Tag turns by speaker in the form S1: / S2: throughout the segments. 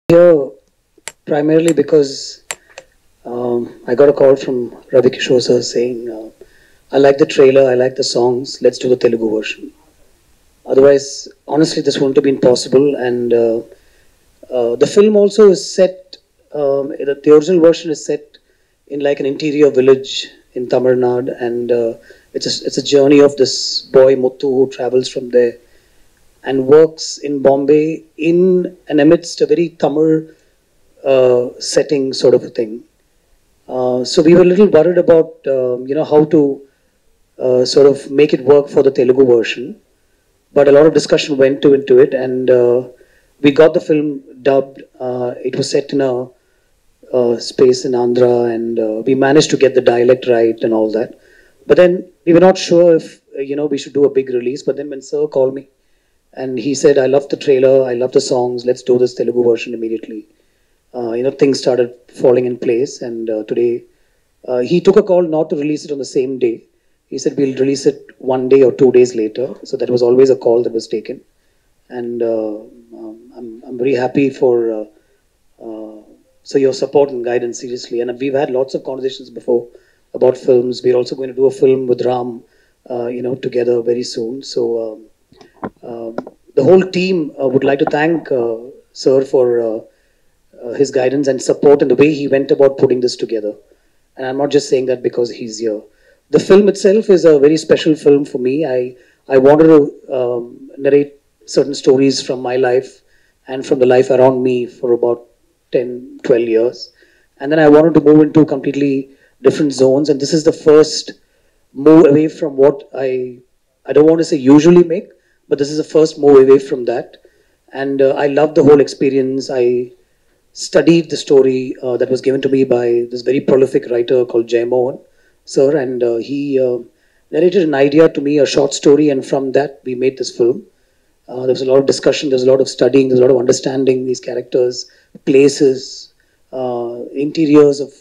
S1: Here primarily because I got a call from Ravi Kishore sir saying, I like the trailer, I like the songs, let's do the Telugu version. Otherwise, honestly, this wouldn't have been possible. And the film also is set, the original version is set in like an interior village in Tamil Nadu. And it's a journey of this boy Muthu who travels from there and works in Bombay in and amidst a very Tamil setting sort of a thing. So we were a little worried about how to sort of make it work for the Telugu version, but a lot of discussion went into it, and we got the film dubbed. It was set in a space in Andhra, and we managed to get the dialect right and all that. But then we were not sure if we should do a big release. But then when Sir called me and he said, "I love the trailer, I love the songs. Let's do this Telugu version immediately." Things started falling in place, and today he took a call not to release it on the same day. He said we'll release it 1 day or 2 days later. So that was always a call that was taken, and I'm very happy for so your support and guidance seriously. And we've had lots of conversations before about films. We're also going to do a film with Ram, together very soon. So the whole team would like to thank Sir for his guidance and support and the way he went about putting this together. And I'm not just saying that because he's here. The film itself is a very special film for me. I wanted to narrate certain stories from my life and from the life around me for about 10, 12 years. And then I wanted to move into completely different zones. And this is the first move away from what I don't want to say usually make, but this is the first move away from that. And I love the whole experience. I studied the story that was given to me by this very prolific writer called Mohan sir, and he narrated an idea to me, a short story, and from that we made this film. There was a lot of discussion, there's a lot of studying, there's a lot of understanding these characters, places, interiors of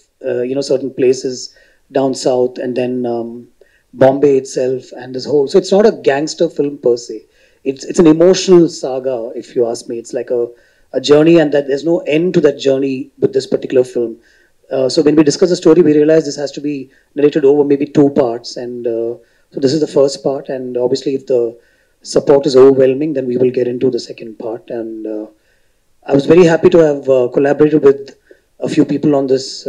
S1: certain places down south, and then Bombay itself, and this whole. So it's not a gangster film per se. It's an emotional saga, if you ask me. It's like a journey, and that there's no end to that journey with this particular film. So when we discuss the story, we realize this has to be narrated over maybe 2 parts, and so this is the first part. And obviously, if the support is overwhelming, then we will get into the second part. And I was very happy to have collaborated with a few people on this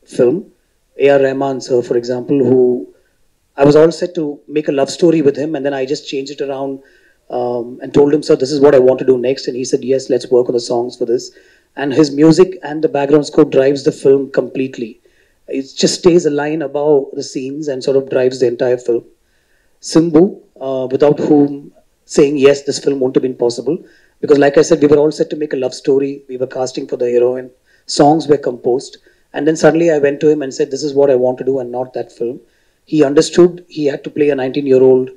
S1: film. A.R. Rahman sir, for example, who I was all set to make a love story with him, and then I just changed it around and told him, "Sir, this is what I want to do next." And he said, "Yes, let's work on the songs for this." And his music and the background score drives the film completely. It just stays a line above the scenes and sort of drives the entire film. Simbu, without whom saying yes, this film wouldn't have been possible. Because like I said, we were all set to make a love story. We were casting for the heroine. Songs were composed. And then suddenly I went to him and said, "This is what I want to do and not that film." He understood he had to play a 19-year-old.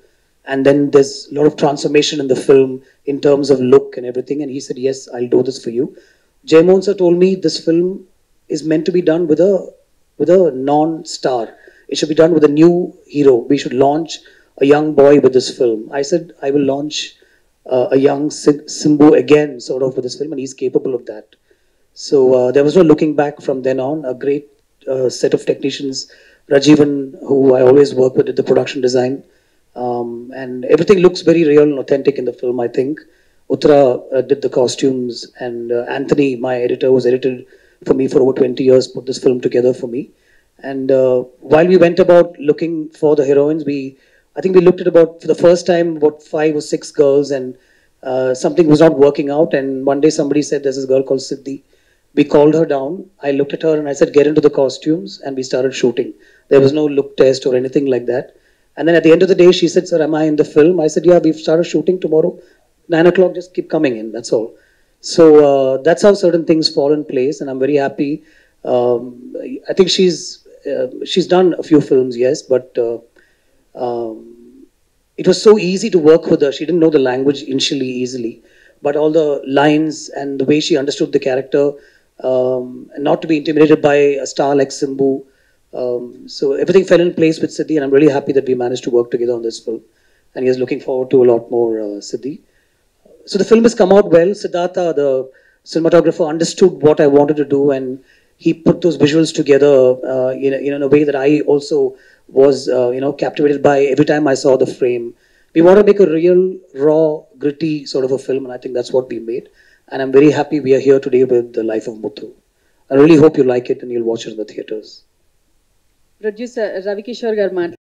S1: And then there's a lot of transformation in the film in terms of look and everything. And he said, "Yes, I'll do this for you." Mohan sir told me this film is meant to be done with a non-star. It should be done with a new hero. We should launch a young boy with this film. I said, I will launch a young Simbu again, sort of, with this film, and he's capable of that. So there was no looking back from then on. A great set of technicians, Rajivan, who I always work with, did the production design. And everything looks very real and authentic in the film, I think. Uttara did the costumes, and Anthony, my editor, was edited for me for over 20 years, put this film together for me. And while we went about looking for the heroines, I think we looked at about, for the first time, about 5 or 6 girls, and something was not working out. And one day somebody said, "There's this girl called Siddhi." We called her down. I looked at her and I said, "Get into the costumes," and we started shooting. There was no look test or anything like that. And then at the end of the day, she said, "Sir, am I in the film?" I said, "Yeah, we've started shooting tomorrow. 9 o'clock, just keep coming in, that's all." So that's how certain things fall in place, and I'm very happy. I think she's done a few films, yes, but it was so easy to work with her. She didn't know the language initially easily, but all the lines and the way she understood the character, and not to be intimidated by a star like Simbu. So everything fell in place with Siddhi, and I'm really happy that we managed to work together on this film. And he is looking forward to a lot more Siddhi. So the film has come out well. Siddhartha, the cinematographer understood what I wanted to do, and he put those visuals together, in a way that I also was, captivated by every time I saw the frame. We want to make a real, raw, gritty sort of a film, and I think that's what we made. And I'm very happy we are here today with The Life of Muthu. I really hope you like it and you'll watch it in the theaters.
S2: Producer Ravi Kishore garu